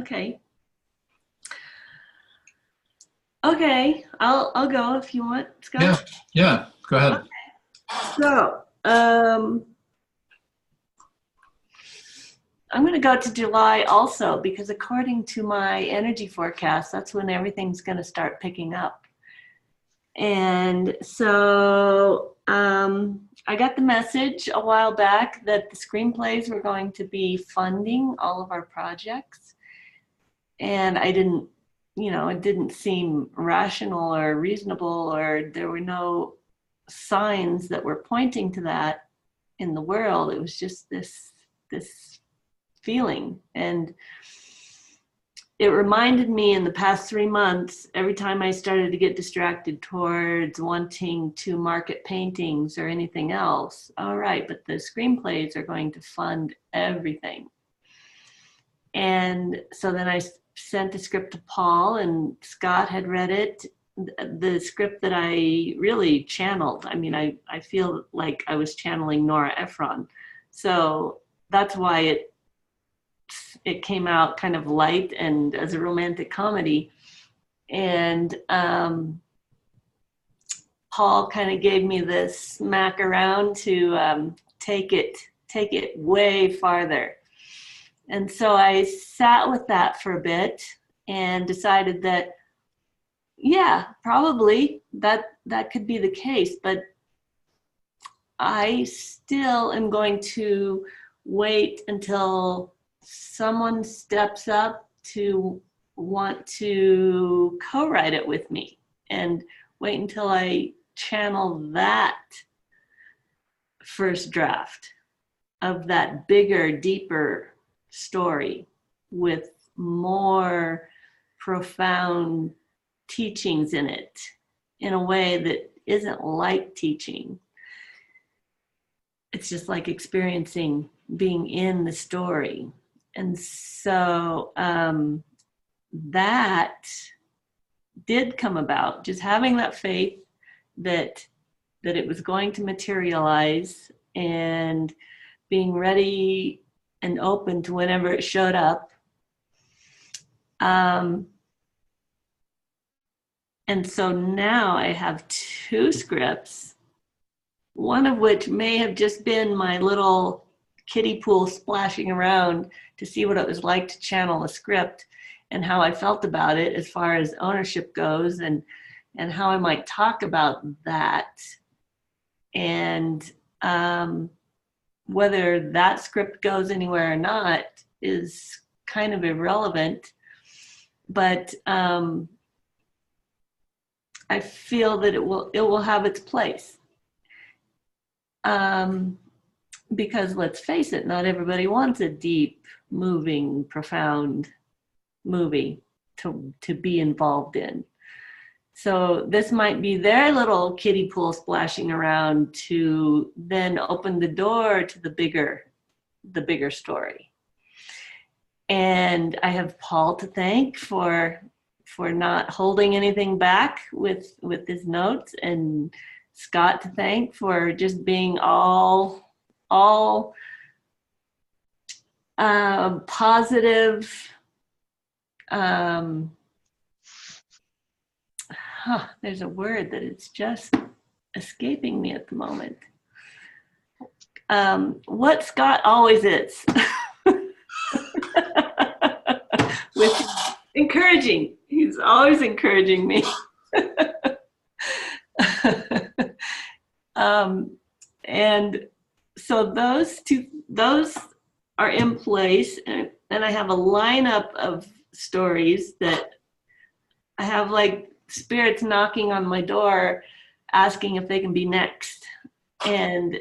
Okay. Okay, I'll go if you want, Yeah, Scott. yeah, go ahead. So, I'm going to go to July also because according to my energy forecast, that's when everything's going to start picking up. And so I got the message a while back that the screenplays were going to be funding all of our projects. And I didn't, it didn't seem rational or reasonable, or there were no signs that were pointing to that in the world. It was just this feeling. And it reminded me in the past 3 months, every time I started to get distracted towards wanting to market paintings or anything else, all right, but the screenplays are going to fund everything. And so then I sent the script to Paul, and Scott had read it. The script that I really channeled. I mean, I feel like I was channeling Nora Ephron. So that's why it came out kind of light and as a romantic comedy. And Paul kind of gave me this smack around to take it way farther. And so I sat with that for a bit and decided that, yeah, probably that could be the case, but I still am going to wait until someone steps up to want to co-write it with me, and wait until I channel that first draft of that bigger, deeper story with more profound teachings in it in a way that isn't like teaching. It's just like experiencing being in the story. And so that did come about, just having that faith that it was going to materialize, and being ready and open to whenever it showed up. And so now I have 2 scripts, one of which may have just been my little kiddie pool splashing around to see what it was like to channel a script and how I felt about it as far as ownership goes, and how I might talk about that. And whether that script goes anywhere or not is kind of irrelevant. But I feel that it will have its place. Because let's face it, not everybody wants a deep, moving, profound movie to be involved in. So this might be their little kiddie pool splashing around to then open the door to the bigger story. And I have Paul to thank for not holding anything back with his notes, and Scott to thank for just being all positive. There's a word that it's just escaping me at the moment. What Scott always is. With encouraging. He's always encouraging me. And so those are in place, and I have a lineup of stories that I have like spirits knocking on my door asking if they can be next. And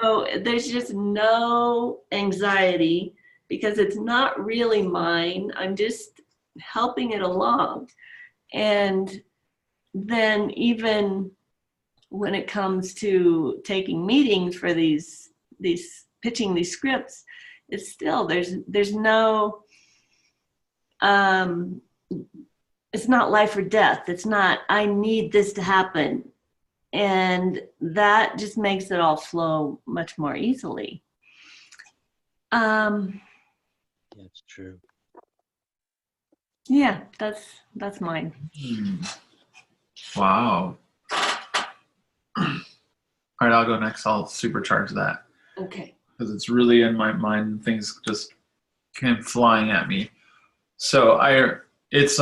so there's just no anxiety because it's not really mine. I'm just helping it along. And then even when it comes to taking meetings for these pitching these scripts, it's still there's no it's not life or death. It's not I need this to happen. And that just makes it all flow much more easily. That's true. Yeah, that's mine. Hmm. Wow. All right, I'll go next. I'll supercharge that Okay. because it's really in my mind. Things just came flying at me. So it's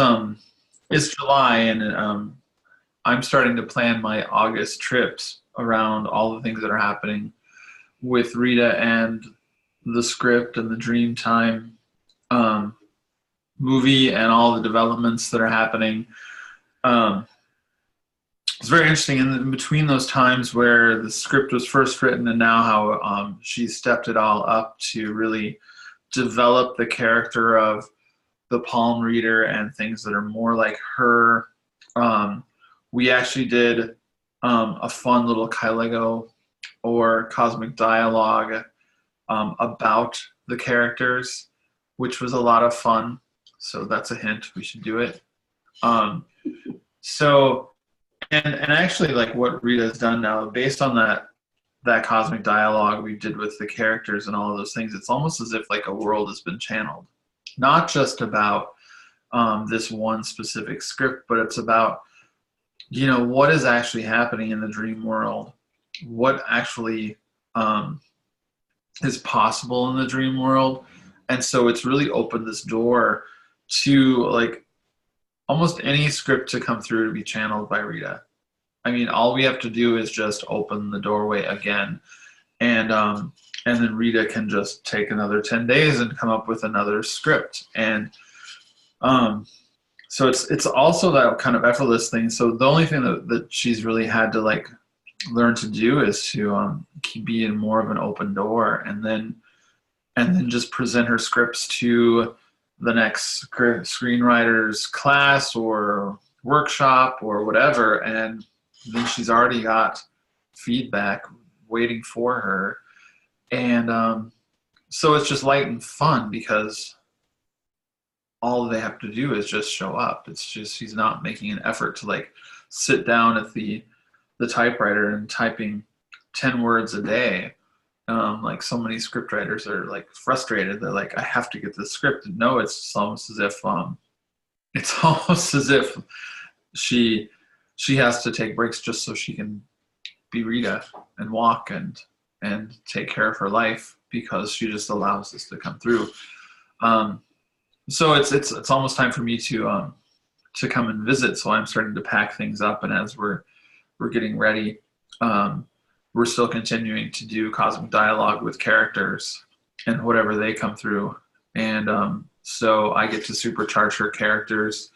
it's July, and I'm starting to plan my August trips around all the things that are happening with Rita and the script and the Dreamtime um, movie and all the developments that are happening. Um, it's very interesting in between those times where the script was first written and now how she stepped it all up to really develop the character of the palm reader and things that are more like her. Um, we actually did a fun little Lego or Cosmic Dialogue about the characters, which was a lot of fun. So that's a hint. We should do it. Um, so and actually, like what Rita has done now, based on that cosmic dialogue we did with the characters and all of those things, it's almost as if like a world has been channeled, not just about this one specific script, but it's about what is actually happening in the dream world, what actually um, is possible in the dream world, and so it's really opened this door to like almost any script to come through to be channeled by Rita. I mean, all we have to do is just open the doorway again, and then Rita can just take another 10 days and come up with another script, and um, so it's also that kind of effortless thing. So the only thing that she's really had to like learn to do is to be in more of an open door, and then just present her scripts to the next screenwriters class or workshop or whatever, and then she's already got feedback waiting for her, and so it's just light and fun because all they have to do is just show up. It's just she's not making an effort to like sit down at the typewriter and typing 10 words a day. Like so many script writers are like frustrated. They're like, I have to get this script. No, it's almost as if it's almost as if she she has to take breaks just so she can be Rita and walk and take care of her life because she just allows this to come through. Um, so it's almost time for me to come and visit. So I'm starting to pack things up, and as we're getting ready, um, we're still continuing to do cosmic dialogue with characters and whatever they come through. And so I get to supercharge her characters,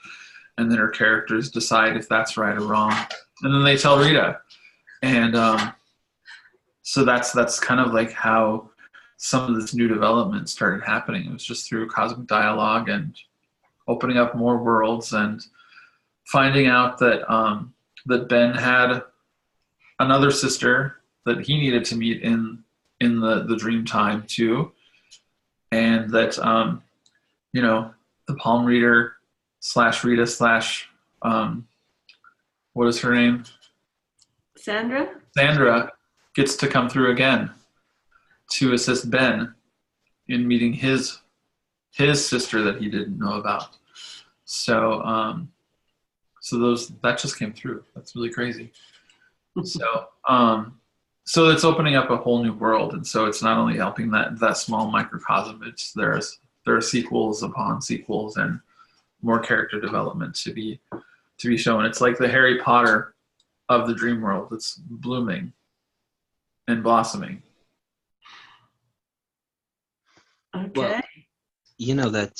and then her characters decide if that's right or wrong, and then they tell Rita. And so that's kind of like how some of this new development started happening. It was just through cosmic dialogue and opening up more worlds and finding out that Ben had another sister that he needed to meet in the dream time too, and that the palm reader slash Rita slash what is her name, Sandra? Sandra, gets to come through again to assist Ben in meeting his sister that he didn't know about. So so those that just came through. That's really crazy. So so it's opening up a whole new world, and so it's not only helping that small microcosm. It's there are sequels upon sequels and more character development to be shown. It's like the Harry Potter of the dream world. It's blooming and blossoming. Okay. Well, you know that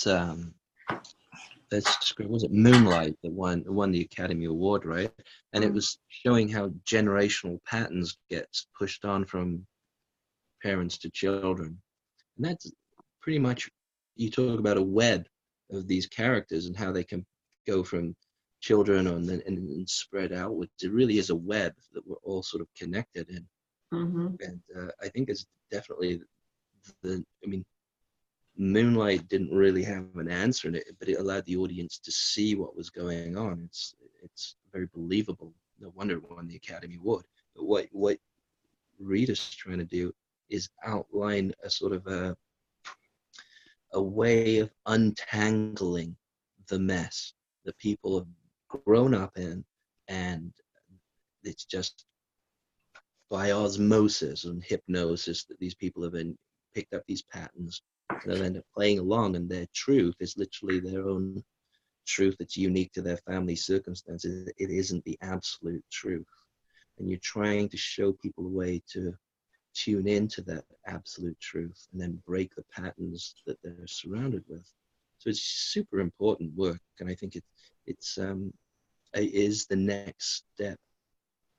script, was it Moonlight, that won the Academy Award, right? And it was showing how generational patterns gets pushed on from parents to children. And that's pretty much, you talk about a web of these characters and how they can go from children and spread outwards. It really is a web that we're all sort of connected in. Mm-hmm. And I think it's definitely I mean, Moonlight didn't really have an answer in it, but it allowed the audience to see what was going on. It's very believable. No wonder it won the Academy Award. But what Rita's trying to do is outline a sort of a way of untangling the mess that people have grown up in, and it's just by osmosis and hypnosis that these people have been picked up these patterns, and they'll end up playing along, and their truth is literally their own truth that's unique to their family circumstances. It isn't the absolute truth. And you're trying to show people a way to tune into that absolute truth and then break the patterns that they're surrounded with. So it's super important work, and I think it is the next step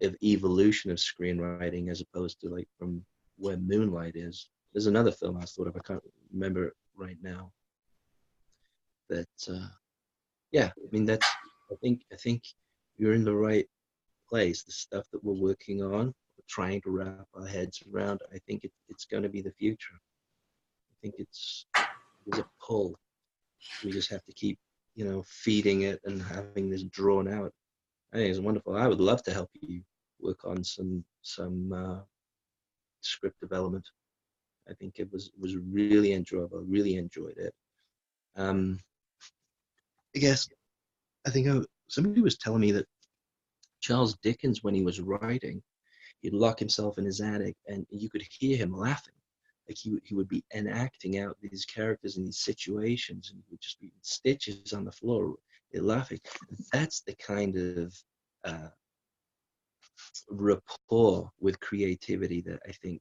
of evolution of screenwriting, as opposed to like from where Moonlight is. There's another film I thought of, I can't remember it right now. That yeah, I mean that's I think you're in the right place. The stuff that we're working on, we're trying to wrap our heads around, I think it's going to be the future. I think there's a pull. We just have to keep, feeding it and having this drawn out. I think it's wonderful. I would love to help you work on some script development. I think it was really enjoyable. I really enjoyed it. I guess somebody was telling me that Charles Dickens, when he was writing, he'd lock himself in his attic and you could hear him laughing. Like he would be enacting out these characters in these situations, and he would just be stitches on the floor, laughing. That's the kind of rapport with creativity that I think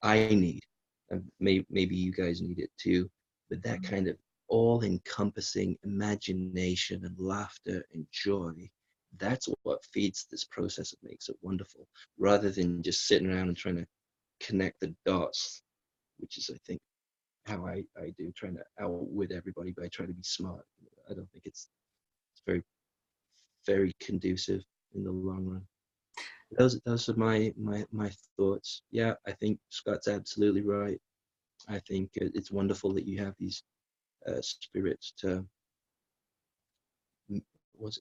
I need. And maybe you guys need it too. But that kind of all-encompassing imagination and laughter and joy, that's what feeds this process. It makes it wonderful, rather than just sitting around and trying to connect the dots, which is, I think, how I do, trying to outwit everybody by trying to be smart. I don't think it's very, very conducive in the long run. Those are my thoughts. Yeah, I think Scott's absolutely right. I think it's wonderful that you have these spirits to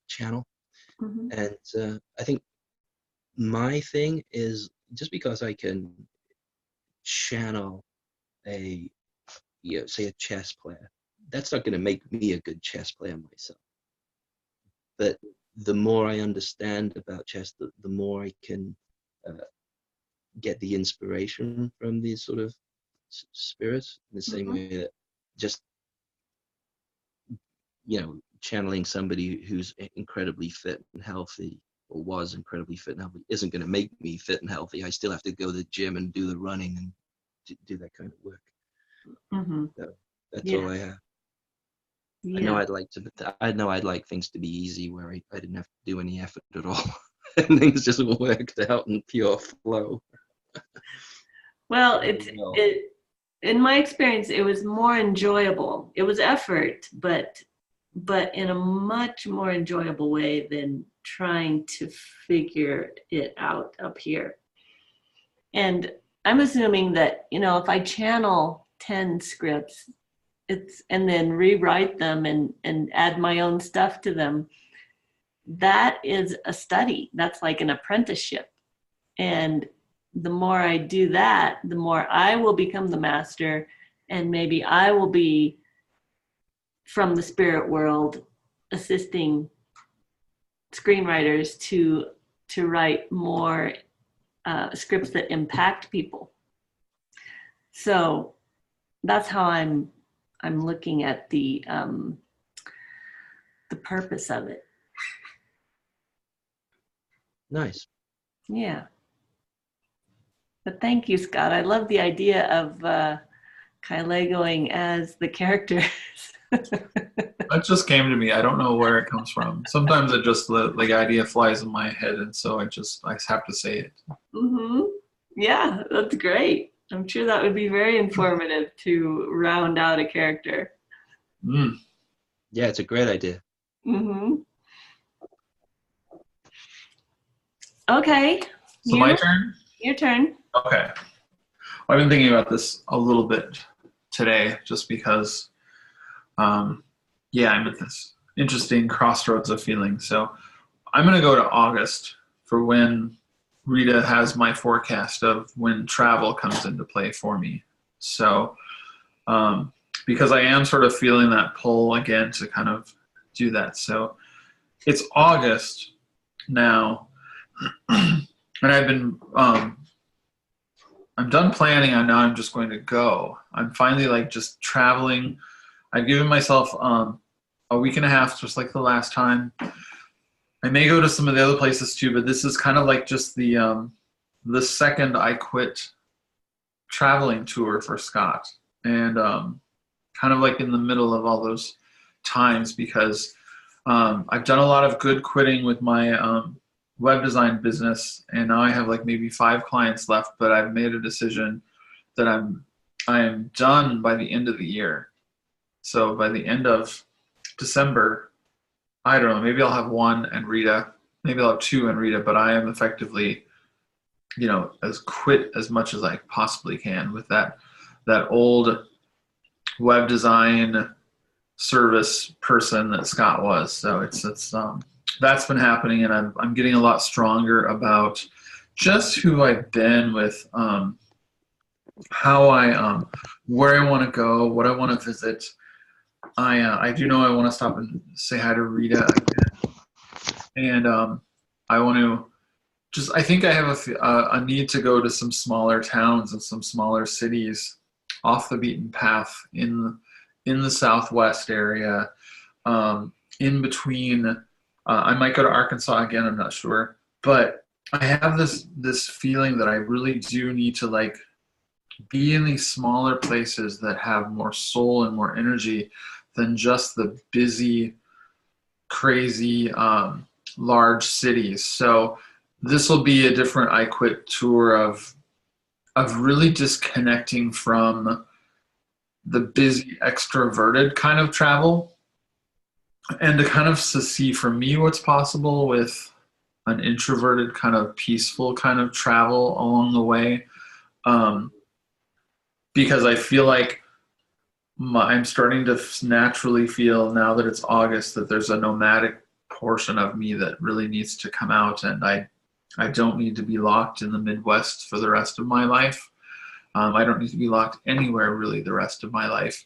channel. Mm-hmm. And I think my thing is, just because I can channel say a chess player, that's not going to make me a good chess player myself. But the more I understand about chess, the more I can get the inspiration from these sort of spirits, in the same way that just channeling somebody who's incredibly fit and healthy, or was incredibly fit and healthy, isn't going to make me fit and healthy. I still have to go to the gym and do the running and do that kind of work. So that's all I have. Yeah. I know I'd like things to be easy, where I didn't have to do any effort at all, and things just worked out in pure flow. Well, in my experience, it was more enjoyable. It was effort, but in a much more enjoyable way than trying to figure it out up here. And I'm assuming that, if I channel 10 scripts, and then rewrite them and add my own stuff to them, that is a study. That's like an apprenticeship. And the more I do that, the more I will become the master, and maybe I will be from the spirit world assisting screenwriters to write more scripts that impact people. So that's how I'm looking at the purpose of it. Nice. Yeah. But thank you, Scott. I love the idea of Kailegoing as the characters. That just came to me. I don't know where it comes from. Sometimes it just the idea flies in my head, and so I have to say it. Mm-hmm. Yeah, that's great. I'm sure that would be very informative to round out a character. Mm. Yeah, it's a great idea. Mm-hmm. Okay. So my turn? Your turn. Okay. Well, I've been thinking about this a little bit today, just because, I'm at this interesting crossroads of feelings. So I'm going to go to August for when Rita has my forecast of when travel comes into play for me. So because I am sort of feeling that pull again to kind of do that. So it's August now, and I've been I'm done planning. And now I'm just going to go. I'm finally like just traveling. I've given myself a week and a half, just like the last time. I may go to some of the other places too, but this is kind of like just the second I quit traveling tour for Scott, and kind of like in the middle of all those times, because I've done a lot of good quitting with my web design business, and now I have like maybe 5 clients left, but I've made a decision that I am done by the end of the year. So by the end of December, I don't know, maybe I'll have 1 and Rita, maybe I'll have 2 and Rita, but I am effectively, as quit as much as I possibly can with that old web design service person that Scott was. So it's that's been happening, and I'm getting a lot stronger about just who I've been with, how I where I want to go, what I want to visit. I do know I want to stop and say hi to Rita again, and I want to just, I think I have a need to go to some smaller towns and some smaller cities off the beaten path in the Southwest area, in between. I might go to Arkansas again, I'm not sure, but I have this feeling that I really do need to like be in these smaller places that have more soul and more energy than just the busy, crazy, large cities. So this will be a different I Quit tour of really disconnecting from the busy, extroverted kind of travel, and to kind of see for me what's possible with an introverted kind of peaceful kind of travel along the way. Because I feel like I'm starting to naturally feel, now that it's August, that there's a nomadic portion of me that really needs to come out, and I don't need to be locked in the Midwest for the rest of my life. I don't need to be locked anywhere really the rest of my life.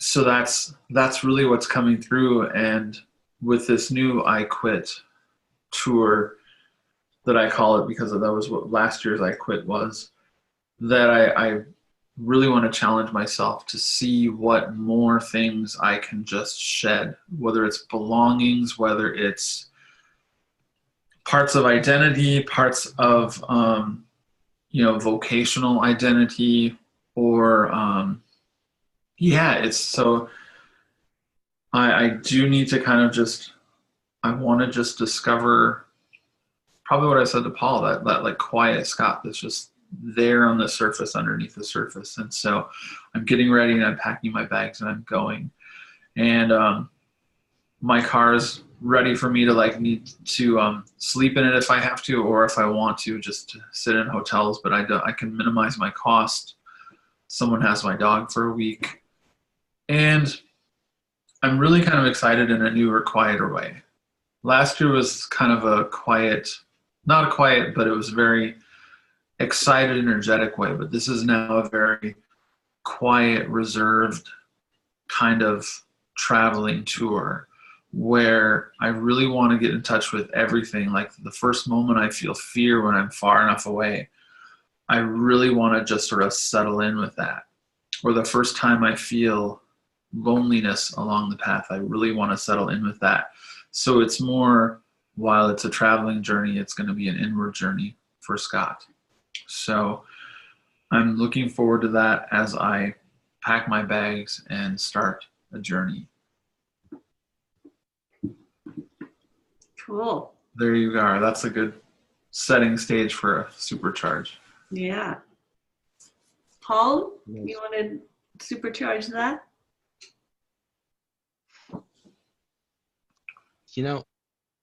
So that's really what's coming through. And with this new I Quit tour, that I call it because that was what last year's I Quit was, that I really want to challenge myself to see what more things I can just shed, whether it's belongings, whether it's parts of identity, parts of vocational identity, or it's so I do need to kind of just, I want to just discover probably what I said to Paul, that like quiet Scott that's just there on the surface, underneath the surface. And so I'm getting ready and I'm packing my bags and I'm going, and my car's ready for me to like need to sleep in it if I have to, or if I want to just to sit in hotels, but I can minimize my cost. Someone has my dog for a week, and I'm really kind of excited in a newer, quieter way. Last year was kind of a quiet, not a quiet, but it was very excited, energetic way. But this is now a very quiet, reserved kind of traveling tour, where I really want to get in touch with everything. Like the first moment I feel fear when I'm far enough away, I really want to just sort of settle in with that. Or the first time I feel loneliness along the path, I really want to settle in with that. So it's more, while it's a traveling journey, it's going to be an inward journey for Scott. So I'm looking forward to that as I pack my bags and start a journey. Cool. There you go. That's a good setting stage for a supercharge. Yeah. Paul, you want to supercharge that?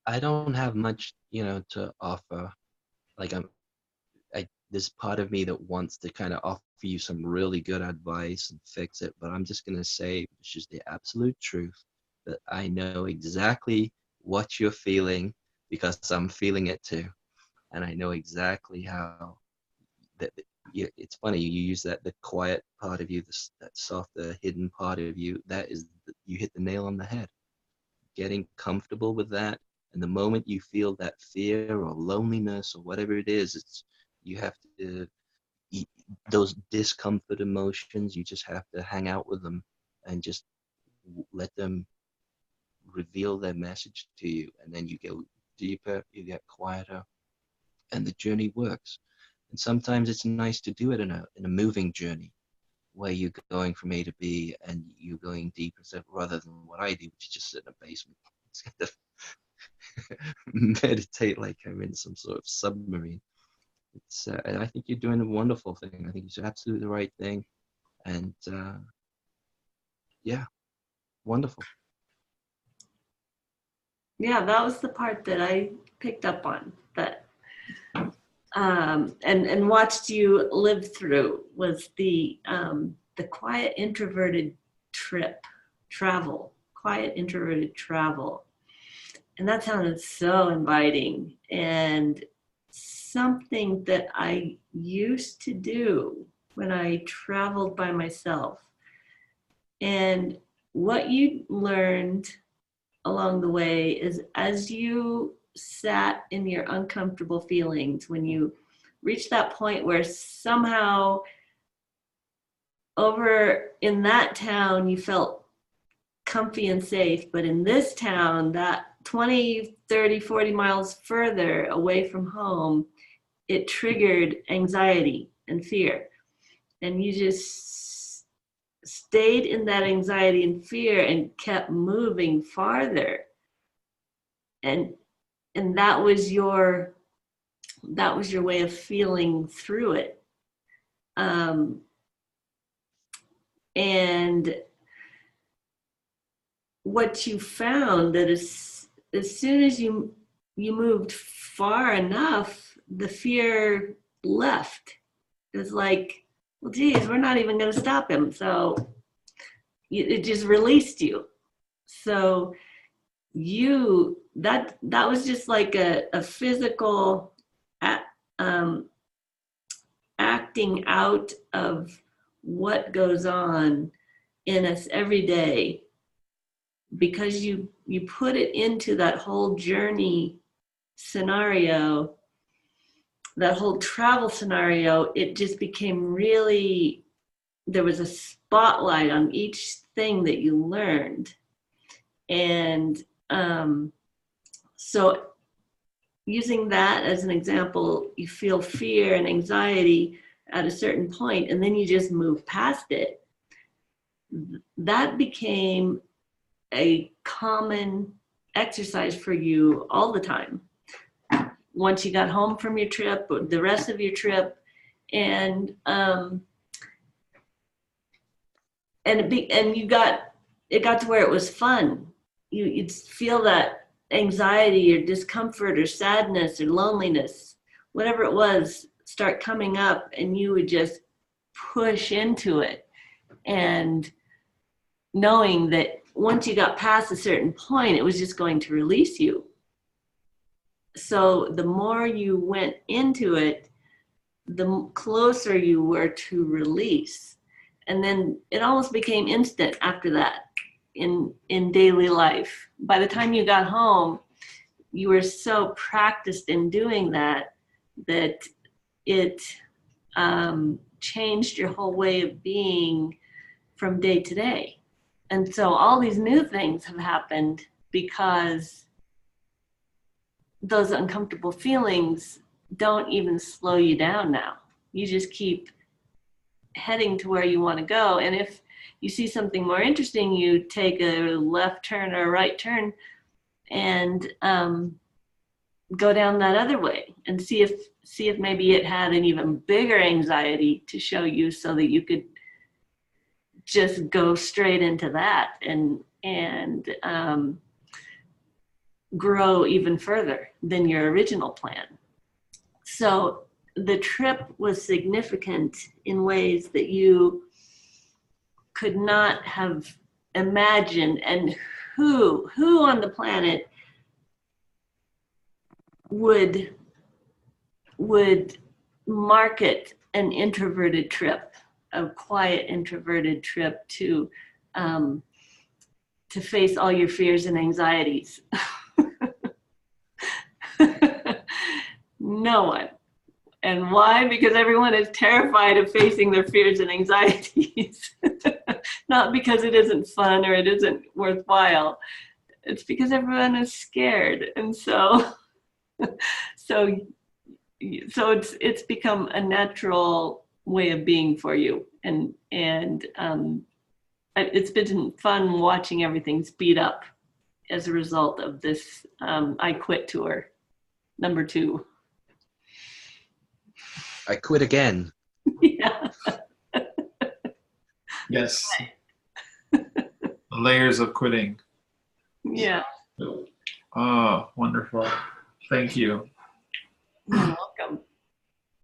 I don't have much, to offer. Like there's part of me that wants to kind of offer you some really good advice and fix it, but I'm just going to say, it's just the absolute truth, that I know exactly what you're feeling because I'm feeling it too. And I know exactly how that it's funny you use that, the quiet part of you, that softer hidden part of you. You hit the nail on the head. Getting comfortable with that, and the moment you feel that fear or loneliness or whatever it is, you have to those discomfort emotions. You just have to hang out with them and just let them reveal their message to you, and then you go deeper, you get quieter, and the journey works. And sometimes it's nice to do it in a moving journey where you're going from A to B and you're going deeper, rather than what I do, which is just sit in a basement. It's kind of meditate like I'm in some sort of submarine. And I think you're doing a wonderful thing. I think it's absolutely the right thing. And yeah, wonderful. Yeah, that was the part that I picked up on, that and watched you live through, was the quiet introverted quiet introverted travel. And that sounded so inviting, and something that I used to do when I traveled by myself. And what you learned along the way is, as you sat in your uncomfortable feelings, when you reached that point where somehow over in that town you felt comfy and safe, but in this town, that 20, 30, 40 miles further away from home, it triggered anxiety and fear. And you just stayed in that anxiety and fear and kept moving farther. And that was your way of feeling through it. And what you found, that as soon as you moved far enough, the fear left. It was like, well, geez, we're not even going to stop him. So it just released you. So that was just like a physical acting out of what goes on in us every day, because you put it into that whole journey scenario, that whole travel scenario. It just became really, there was a spotlight on each thing that you learned. And so using that as an example, you feel fear and anxiety at a certain point, and then you just move past it. That became a common exercise for you all the time. Once you got home from your trip, or the rest of your trip, and it got to where it was fun. You'd feel that anxiety or discomfort or sadness or loneliness, whatever it was, start coming up, and you would just push into it, and knowing that once you got past a certain point, it was just going to release you. So the more you went into it, the closer you were to release. And then it almost became instant after that in daily life. By the time you got home, you were so practiced in doing that it changed your whole way of being from day to day. And so all these new things have happened because those uncomfortable feelings don't even slow you down now. You just keep heading to where you want to go. And if you see something more interesting, you take a left turn or a right turn and go down that other way, and see if maybe it had an even bigger anxiety to show you, so that you could just go straight into that and grow even further than your original plan. So the trip was significant in ways that you could not have imagined. And who on the planet would market an introverted trip, a quiet introverted trip to face all your fears and anxieties. No one. And why? Because everyone is terrified of facing their fears and anxieties. Not because it isn't fun or it isn't worthwhile. It's because everyone is scared. And so it's become a natural way of being for you. And it's been fun watching everything speed up as a result of this I Quit tour, #2. I quit again. Yeah. Yes. Layers of quitting. Yeah. Oh, wonderful. Thank you. You're welcome.